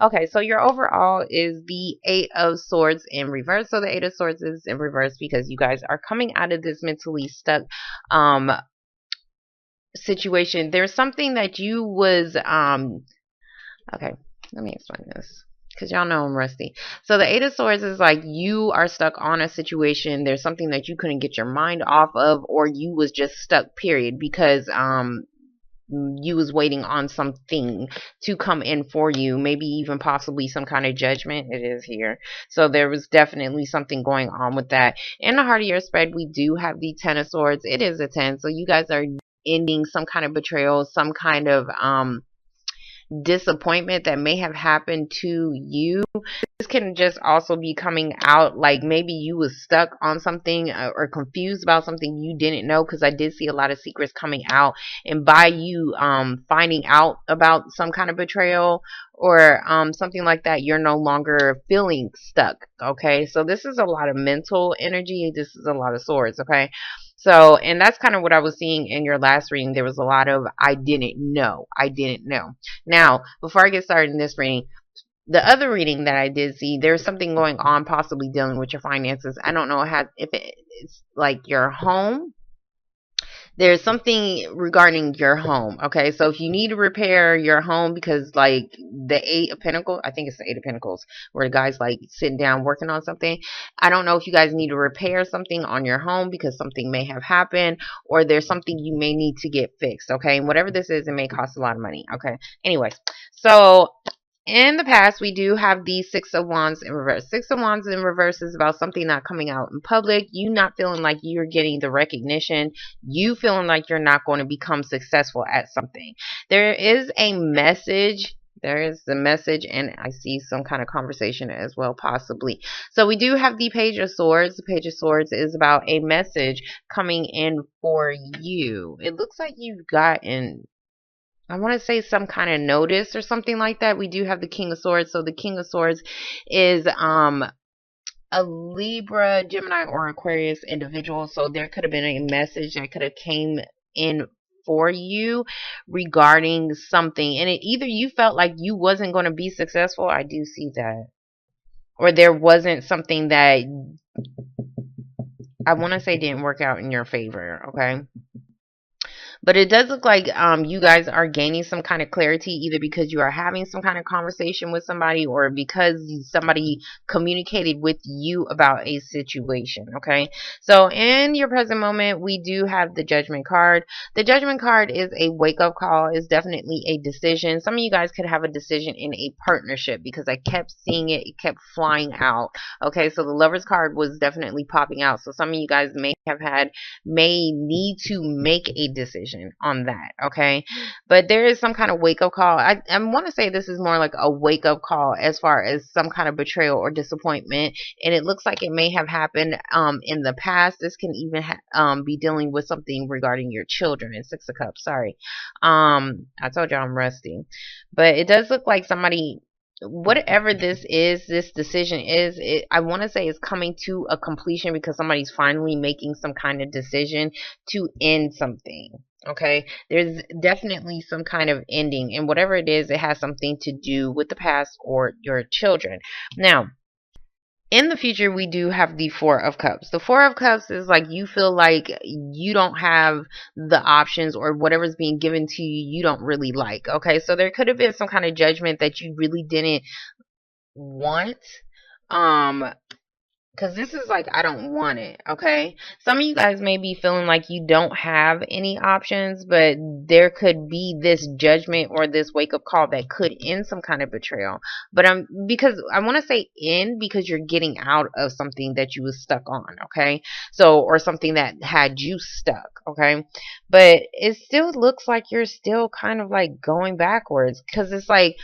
Okay, so your overall is the Eight of Swords in reverse. So the Eight of Swords is in reverse because you guys are coming out of this mentally stuck um situation. There's something that you was okay, let me explain this. Because y'all know I'm rusty. So the Eight of Swords is like you are stuck on a situation. There's something that you couldn't get your mind off of, or you was just stuck, period, because you was waiting on something to come in for you, maybe even possibly some kind of judgment. It is here, so there was definitely something going on with that. In the heart of your spread, we do have the Ten of Swords. It is a 10, so you guys are ending some kind of betrayal, some kind of disappointment that may have happened to you. This can just also be coming out like maybe you was stuck on something or confused about something you didn't know, because I did see a lot of secrets coming out, and by you finding out about some kind of betrayal or something like that, you're no longer feeling stuck. Okay, so this is a lot of mental energy. This is a lot of swords. Okay, so, and that's kind of what I was seeing in your last reading. There was a lot of I didn't know. I didn't know. Now, before I get started in this reading, the other reading that I did see, there's something going on possibly dealing with your finances. I don't know if it's like your home. There's something regarding your home. Okay, so if you need to repair your home, because like the Eight of Pentacles, I think it's the Eight of Pentacles, where the guy's like sitting down working on something. I don't know if you guys need to repair something on your home because something may have happened, or there's something you may need to get fixed. Okay, and whatever this is, it may cost a lot of money. Okay, anyways, so in the past, we do have the Six of Wands in reverse. Six of Wands in reverse is about something not coming out in public, you not feeling like you're getting the recognition, you feeling like you're not going to become successful at something. There is a message. There is the message, and I see some kind of conversation as well, possibly. So we do have the Page of Swords. The Page of Swords is about a message coming in for you. It looks like you've gotten, I want to say, some kind of notice or something like that. We do have the King of Swords. So the King of Swords is a Libra, Gemini, or Aquarius individual. So there could have been a message that could have came in for you regarding something, and it either you felt like you wasn't going to be successful. I do see that, or there wasn't something that I want to say didn't work out in your favor. Okay. But it does look like you guys are gaining some kind of clarity, either because you are having some kind of conversation with somebody, or because somebody communicated with you about a situation. Okay, so in your present moment, we do have the Judgment card. The Judgment card is a wake-up call. It's definitely a decision. Some of you guys could have a decision in a partnership, because I kept seeing it. It kept flying out. Okay, so the Lover's card was definitely popping out. So some of you guys may need to make a decision on that. Okay, but there is some kind of wake up call. I want to say this is more like a wake up call as far as some kind of betrayal or disappointment, and it looks like it may have happened in the past. This can even be dealing with something regarding your children. In Six of Cups, sorry, I told you I'm rusty, but it does look like somebody, whatever this decision is, I want to say it's coming to a completion, because somebody's finally making some kind of decision to end something. Okay, there's definitely some kind of ending, and whatever it is, it has something to do with the past or your children. Now, in the future, we do have the Four of Cups. The Four of Cups is like you feel like you don't have the options, or whatever's being given to you, you don't really like. Okay, so there could have been some kind of judgment that you really didn't want. Um, because this is like, I don't want it. Okay, some of you guys may be feeling like you don't have any options, but there could be this judgment or this wake up call that could end some kind of betrayal. But because I want to say end, because you're getting out of something that you was stuck on. Okay, so, or something that had you stuck. Okay, but it still looks like you're still kind of like going backwards, because it's like,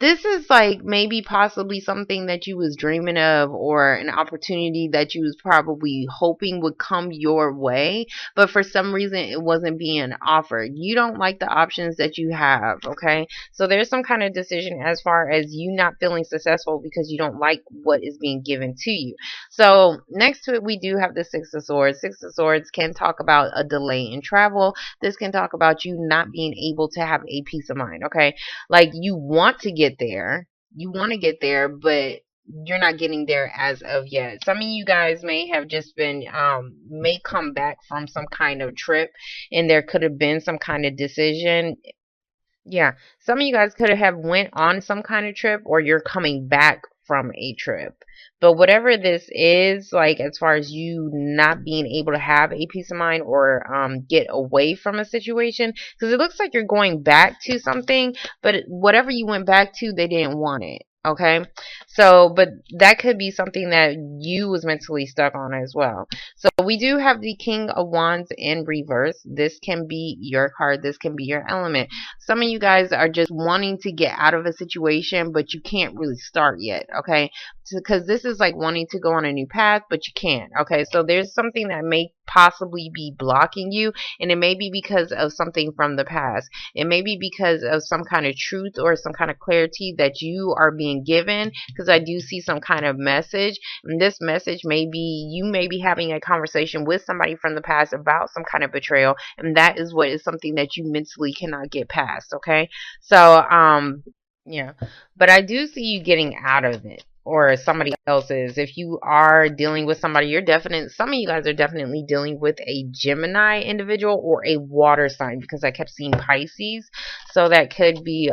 this is like maybe possibly something that you was dreaming of, or an opportunity that you was probably hoping would come your way, but for some reason it wasn't being offered. You don't like the options that you have. Okay, so there's some kind of decision as far as you not feeling successful because you don't like what is being given to you. So next to it, we do have the Six of Swords. Six of Swords can talk about a delay in travel. This can talk about you not being able to have a peace of mind. Okay, like you want to get there, you want to get there, but you're not getting there as of yet. Some of you guys may have just been may come back from some kind of trip, and there could have been some kind of decision. Yeah, some of you guys could have went on some kind of trip, or you're coming back from a trip. But whatever this is, like as far as you not being able to have a peace of mind or get away from a situation, because it looks like you're going back to something, but whatever you went back to, they didn't want it. Okay, so but that could be something that you was mentally stuck on as well. So we do have the King of Wands in reverse. This can be your card. This can be your element. Some of you guys are just wanting to get out of a situation, but you can't really start yet. Okay, because this is like wanting to go on a new path, but you can't. Okay, so there's something that may possibly be blocking you, and it may be because of something from the past. It may be because of some kind of truth or some kind of clarity that you are being given, because I do see some kind of message, and this message may be you may be having a conversation with somebody from the past about some kind of betrayal, and that is what is something that you mentally cannot get past. Okay, so yeah, but I do see you getting out of it, or somebody else's. If you are dealing with somebody, some of you guys are definitely dealing with a Gemini individual or a water sign, because I kept seeing Pisces. So that could be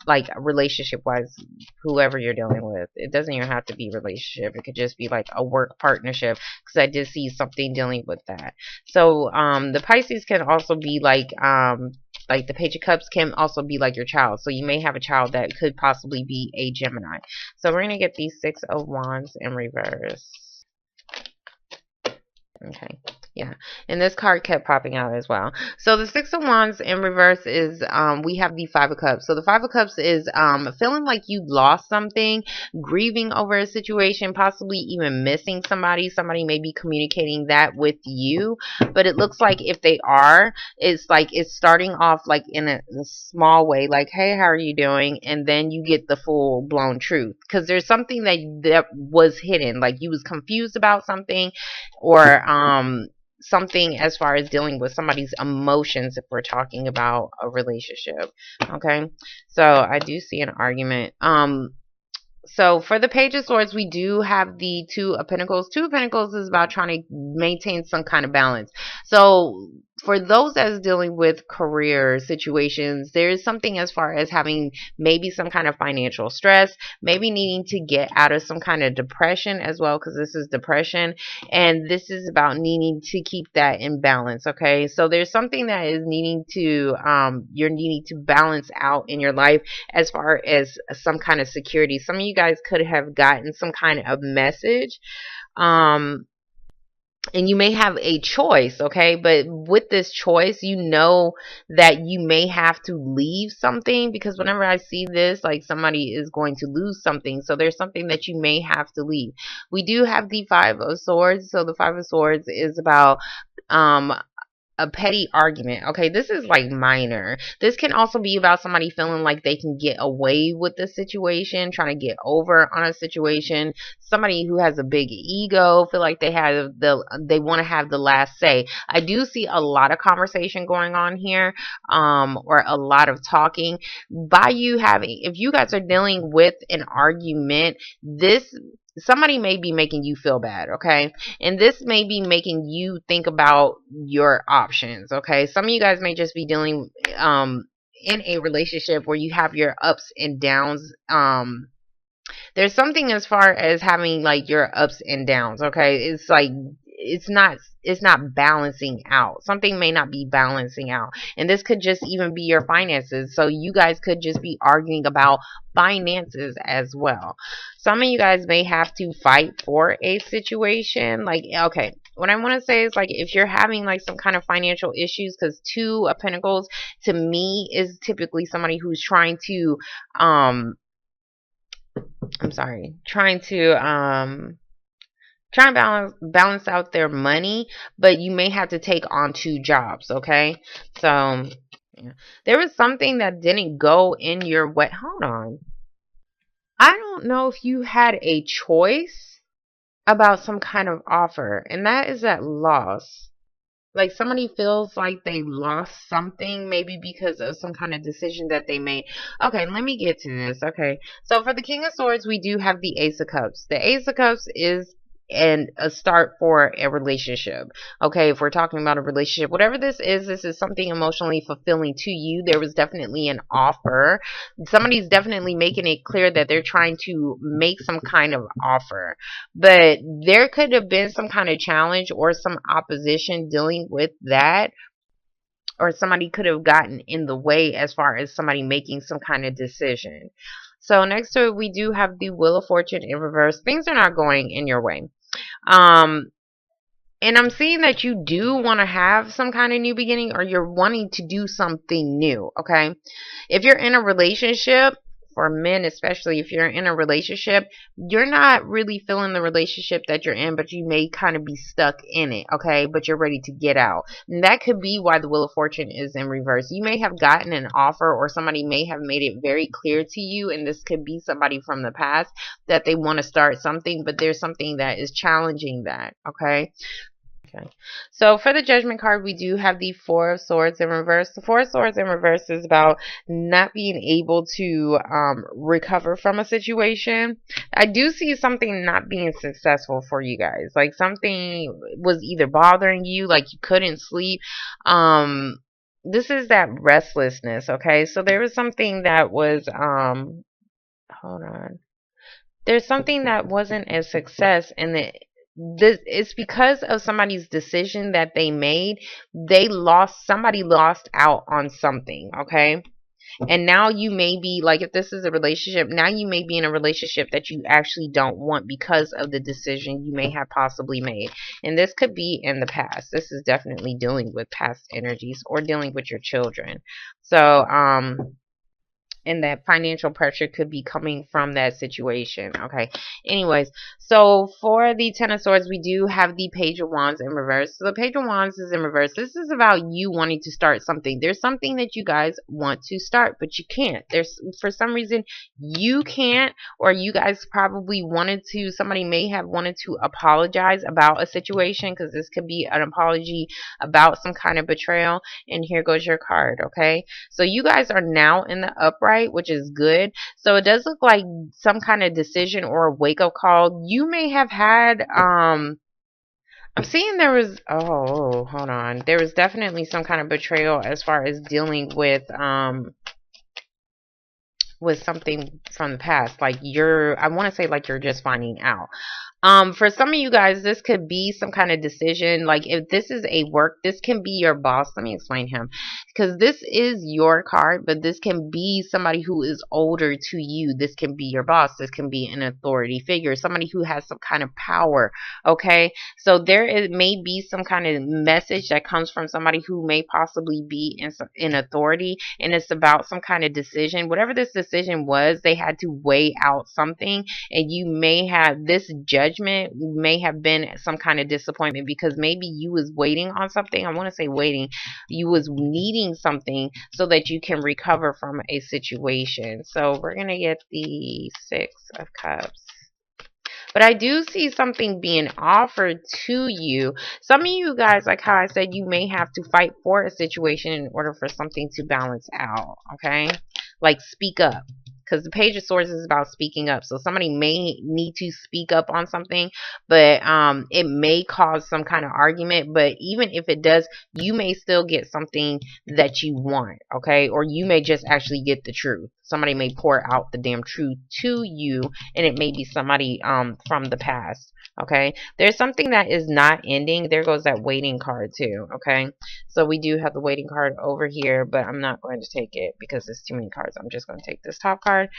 like relationship wise, whoever you're dealing with. It doesn't even have to be relationship. It could just be like a work partnership, because I did see something dealing with that. So the Pisces can also be like the Page of Cups can also be like your child. So you may have a child that could possibly be a Gemini. So we're going to get these Six of Wands in reverse. Okay. Yeah. And this card kept popping out as well. So the Six of Wands in reverse is we have the Five of Cups. So the Five of Cups is feeling like you lost something, grieving over a situation, possibly even missing somebody. Somebody may be communicating that with you, but it looks like if they are, it's like it's starting off like in a small way, like, hey, how are you doing? And then you get the full blown truth, because there's something that was hidden, like you was confused about something, or something as far as dealing with somebody's emotions, if we're talking about a relationship. Okay, so I do see an argument. So for the Page of Swords, we do have the Two of Pentacles. Two of Pentacles is about trying to maintain some kind of balance. So for those that's dealing with career situations, there is something as far as having maybe some kind of financial stress, maybe needing to get out of some kind of depression as well, because this is depression, and this is about needing to keep that in balance. Okay, so there's something that is needing to you're needing to balance out in your life as far as some kind of security. Some of you guys could have gotten some kind of message, and you may have a choice. Okay, but with this choice, you know that you may have to leave something, because whenever I see this, like somebody is going to lose something, so there's something that you may have to leave. We do have the Five of Swords. So the Five of Swords is about a petty argument. Okay, this is like minor. This can also be about somebody feeling like they can get away with the situation, trying to get over on a situation. Somebody who has a big ego, feel like they want to have the last say. I do see a lot of conversation going on here, or a lot of talking. By you having, if you guys are dealing with an argument, somebody may be making you feel bad. Okay, and this may be making you think about your options. Okay, some of you guys may just be dealing in a relationship where you have your ups and downs. There's something as far as having like your ups and downs. Okay, it's like it's not balancing out. Something may not be balancing out, and this could just even be your finances. So you guys could just be arguing about finances as well. Some of you guys may have to fight for a situation. Like, okay, what I want to say is, like, if you're having like some kind of financial issues, because Two of Pentacles to me is typically somebody who's trying to try and balance out their money, but you may have to take on two jobs. Okay, so yeah. There was something that didn't go in your way. Hold on, I don't know if you had a choice about some kind of offer, and that is at loss. Like somebody feels like they lost something, maybe because of some kind of decision that they made. Okay, let me get to this. Okay, so for the King of Swords, we do have the Ace of Cups. The Ace of Cups is a start for a relationship. Okay, if we're talking about a relationship, whatever this is something emotionally fulfilling to you. There was definitely an offer. Somebody's definitely making it clear that they're trying to make some kind of offer, but there could have been some kind of challenge or some opposition dealing with that, or somebody could have gotten in the way as far as somebody making some kind of decision. So next to it, we do have the Wheel of Fortune in reverse. Things are not going in your way. Um, and I'm seeing that you do want to have some kind of new beginning, or you're wanting to do something new, okay? If you're in a relationship, for men especially, if you're in a relationship, you're not really feeling the relationship that you're in, but you may kind of be stuck in it, okay? But you're ready to get out. And that could be why the Wheel of Fortune is in reverse. You may have gotten an offer, or somebody may have made it very clear to you, and this could be somebody from the past, that they want to start something, but there's something that is challenging that, okay? Okay, so for the Judgment card, we do have the Four of Swords in reverse. The Four of Swords in reverse is about not being able to recover from a situation. I do see something not being successful for you guys. Like something was either bothering you, like you couldn't sleep. This is that restlessness, okay? So there was something that was, hold on. There's something that wasn't a success, and this it's because of somebody's decision that they made. Somebody lost out on something, okay? And now you may be like, if this is a relationship, now you may be in a relationship that you actually don't want because of the decision you may have possibly made. And this could be in the past. This is definitely dealing with past energies or dealing with your children. So and that financial pressure could be coming from that situation. Okay. Anyways, so for the Ten of Swords, we do have the Page of Wands in reverse. So the Page of Wands is in reverse. This is about you wanting to start something. There's something that you guys want to start, but you can't. There's, for some reason, you can't, or you guys probably wanted to, somebody may have wanted to apologize about a situation, because this could be an apology about some kind of betrayal. And here goes your card. Okay. So you guys are now in the upright, which is good. So it does look like some kind of decision or a wake up call you may have had. I'm seeing there was, oh, hold on. There was definitely some kind of betrayal as far as dealing with something from the past. Like I want to say like you're just finding out. For some of you guys, this could be some kind of decision. Like if this is a work, this can be your boss. Let me explain him, because this is your card, but this can be somebody who is older to you. This can be your boss. This can be an authority figure, somebody who has some kind of power. Okay, so may be some kind of message that comes from somebody who may possibly be in authority, and it's about some kind of decision. Whatever this decision was, they had to weigh out something, and you may have this judgment may have been some kind of disappointment, because maybe you was waiting on something. I want to say waiting. You was needing something so that you can recover from a situation. So we're going to get the Six of Cups. But I do see something being offered to you. Some of you guys, like how I said, you may have to fight for a situation in order for something to balance out. Okay? Like speak up. Because the Page of Swords is about speaking up. So somebody may need to speak up on something, but it may cause some kind of argument. But even if it does, you may still get something that you want, okay? Or you may just actually get the truth. Somebody may pour out the damn truth to you, and it may be somebody from the past. Okay, there's something that is not ending. There goes that waiting card too. Okay, so we do have the waiting card over here, but I'm not going to take it because there's too many cards. I'm just going to take this top card.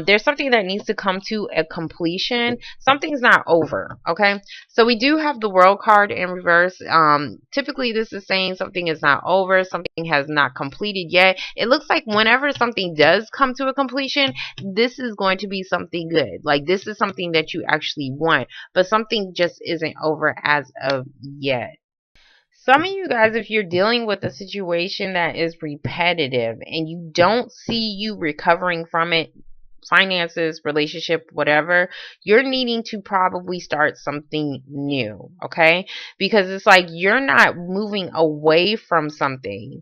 There's something that needs to come to a completion. Something's not over. Okay, so we do have the World card in reverse. Typically this is saying something is not over, something has not completed yet. It looks like whenever something does come to a completion, this is going to be something good. Like this is something that you actually want, but something just isn't over as of yet. Some of you guys, if you're dealing with a situation that is repetitive and you don't see you recovering from it finances, relationship, whatever, you're needing to probably start something new, okay? Because it's like you're not moving away from something.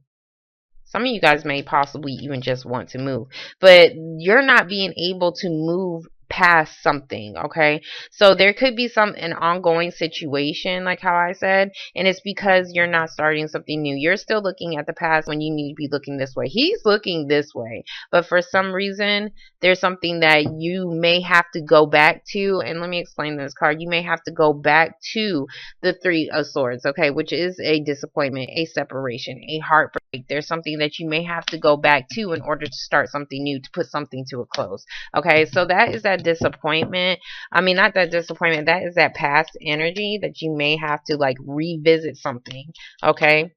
Some of you guys may possibly even just want to move, but you're not being able to move past something, okay? So there could be an ongoing situation, like how I said, and it's because you're not starting something new. You're still looking at the past when you need to be looking this way. He's looking this way, but for some reason, there's something that you may have to go back to. And let me explain this card. You may have to go back to the Three of Swords, okay, which is a disappointment, a separation, a heartbreak. There's something that you may have to go back to in order to start something new, to put something to a close. Okay, so that is that disappointment. I mean, not that disappointment, that is that past energy that you may have to like revisit something. Okay.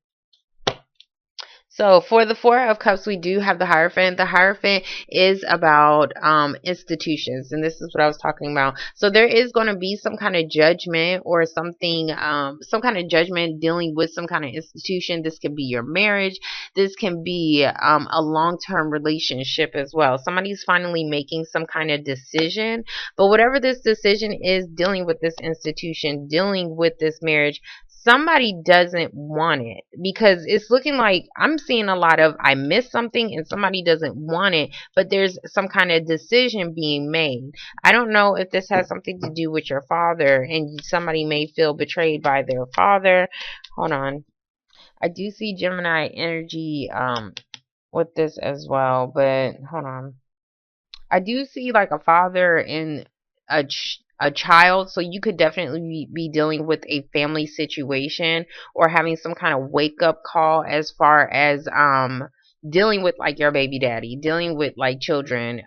So for the Four of Cups, we do have the Hierophant. The Hierophant is about institutions, and this is what I was talking about. So there is going to be some kind of judgment or something, some kind of judgment dealing with some kind of institution. This could be your marriage. This can be a long-term relationship as well. Somebody's finally making some kind of decision, but whatever this decision is, dealing with this institution, dealing with this marriage, somebody doesn't want it, because it's looking like I'm seeing a lot of I missed something and somebody doesn't want it, but there's some kind of decision being made. I don't know if this has something to do with your father and somebody may feel betrayed by their father. Hold on. I do see Gemini energy with this as well, but hold on. I do see like a father and a child, so you could definitely be dealing with a family situation or having some kind of wake up call as far as dealing with like your baby daddy, dealing with like children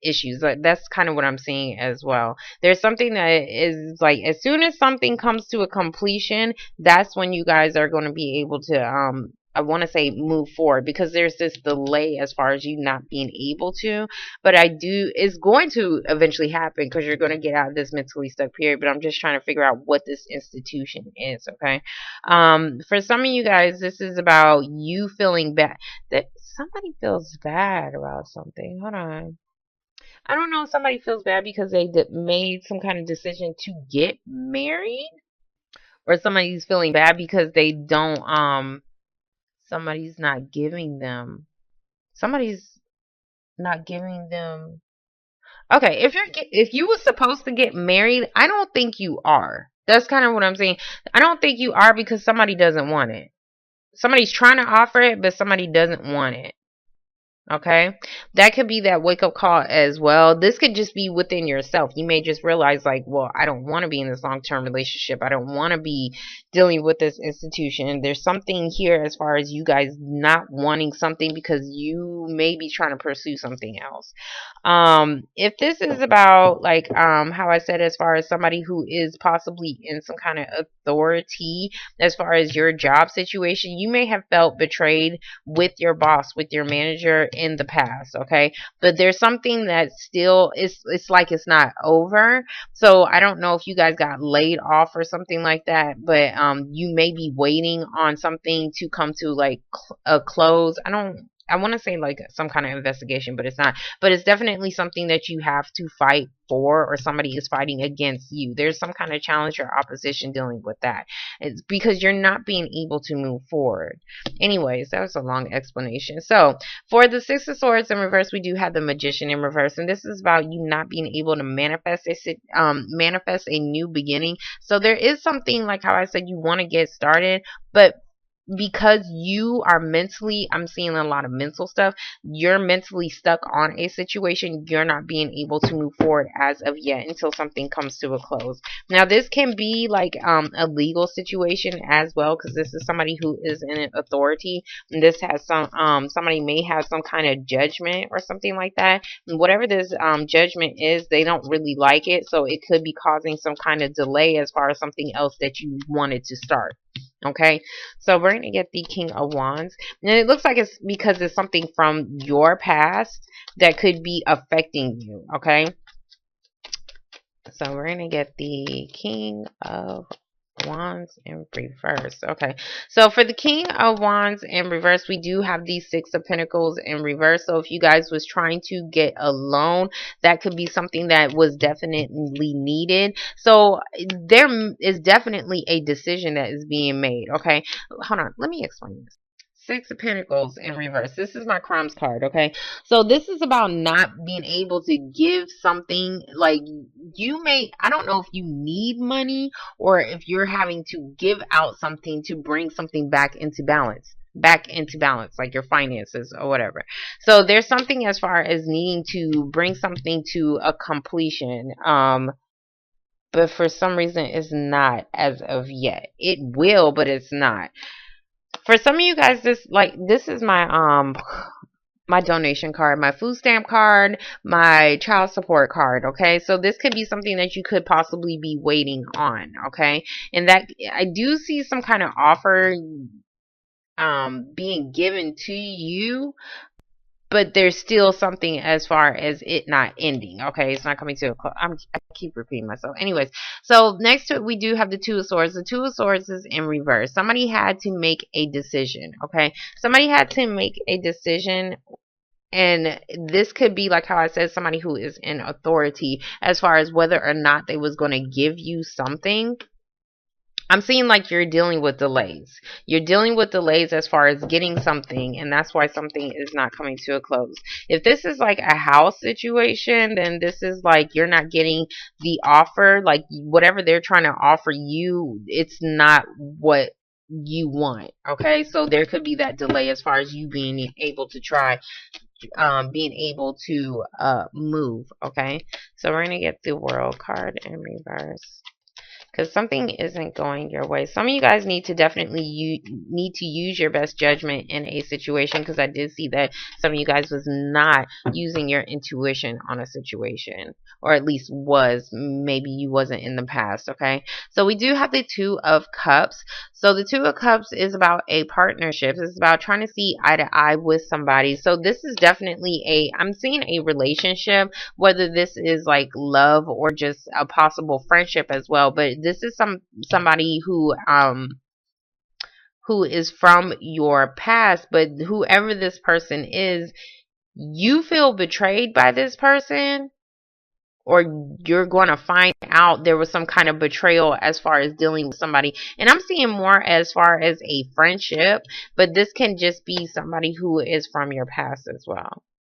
issues. Like that's kind of what I'm seeing as well. There's something that is like as soon as something comes to a completion, that's when you guys are going to be able to I want to say move forward, because there's this delay as far as you not being able to, but it's going to eventually happen because you're going to get out of this mentally stuck period. But I'm just trying to figure out what this institution is. Okay. For some of you guys, this is about you feeling bad, that somebody feels bad about something. Hold on. I don't know if somebody feels bad because they made some kind of decision to get married, or somebody's feeling bad because they don't, somebody's not giving them, somebody's not giving them. Okay, if you were supposed to get married, I don't think you are. That's kind of what I'm saying. I don't think you are because somebody doesn't want it. Somebody's trying to offer it, but somebody doesn't want it. Okay, that could be that wake up call as well. This could just be within yourself. You may just realize, like, well, I don't want to be in this long term relationship. I don't want to be dealing with this institution. There's something here as far as you guys not wanting something because you may be trying to pursue something else. If this is about like how I said, as far as somebody who is possibly in some kind of authority as far as your job situation, you may have felt betrayed with your boss, with your manager in the past, okay? But there's something that still is, it's like it's not over. So I don't know if you guys got laid off or something like that, but you may be waiting on something to come to like a close. I want to say like some kind of investigation, but it's not. But it's definitely something that you have to fight for, or somebody is fighting against you. There's some kind of challenge or opposition dealing with that. It's because you're not being able to move forward. Anyways, that was a long explanation. So for the Six of Swords in reverse, we do have the Magician in reverse, and this is about you not being able to manifest a new beginning. So there is something, like how I said, you want to get started, but because you are mentally, I'm seeing a lot of mental stuff, you're mentally stuck on a situation. You're not being able to move forward as of yet until something comes to a close. Now this can be like a legal situation as well, because this is somebody who is in authority, and this has some somebody may have some kind of judgment or something like that, and whatever this judgment is, they don't really like it, so it could be causing some kind of delay as far as something else that you wanted to start. Okay, so we're going to get the King of Wands. And it looks like it's because it's something from your past that could be affecting you. Okay, so we're going to get the King of Wands in reverse. Okay, so for the King of Wands in reverse, we do have the Six of Pentacles in reverse. So if you guys was trying to get a loan, that could be something that was definitely needed. So there is definitely a decision that is being made. Okay, hold on, let me explain this. Six of Pentacles in reverse. This is my crumbs card, okay? So this is about not being able to give something, like you may, I don't know if you need money or if you're having to give out something to bring something back into balance. Back into balance, like your finances or whatever. So there's something as far as needing to bring something to a completion. But for some reason it's not as of yet. It will, but it's not. For some of you guys, this is my donation card, my food stamp card, my child support card, okay? So this could be something that you could possibly be waiting on, okay? And that I do see some kind of offer being given to you, but there's still something as far as it not ending. Okay, it's not coming to a close. I keep repeating myself. Anyways, so next to it, we do have the Two of Swords. The Two of Swords is in reverse. Somebody had to make a decision. Okay, somebody had to make a decision. And this could be, like how I said, somebody who is in authority as far as whether or not they was going to give you something. I'm seeing like you're dealing with delays. You're dealing with delays as far as getting something, and that's why something is not coming to a close. If this is like a house situation, then this is like you're not getting the offer, like whatever they're trying to offer you, it's not what you want. Okay, so there could be that delay as far as you being able to try being able to move. Okay, so we're gonna get the World card in reverse, because something isn't going your way. Some of you guys need to definitely need to use your best judgment in a situation, because I did see that some of you guys was not using your intuition on a situation, or at least was. Maybe you wasn't in the past, okay? So we do have the Two of Cups. So the Two of Cups is about a partnership. It's about trying to see eye to eye with somebody. So this is definitely I'm seeing a relationship, whether this is like love or just a possible friendship as well. But this is somebody who is from your past, but whoever this person is, you feel betrayed by this person, or you're going to find out there was some kind of betrayal as far as dealing with somebody. And I'm seeing more as far as a friendship, but this can just be somebody who is from your past as well.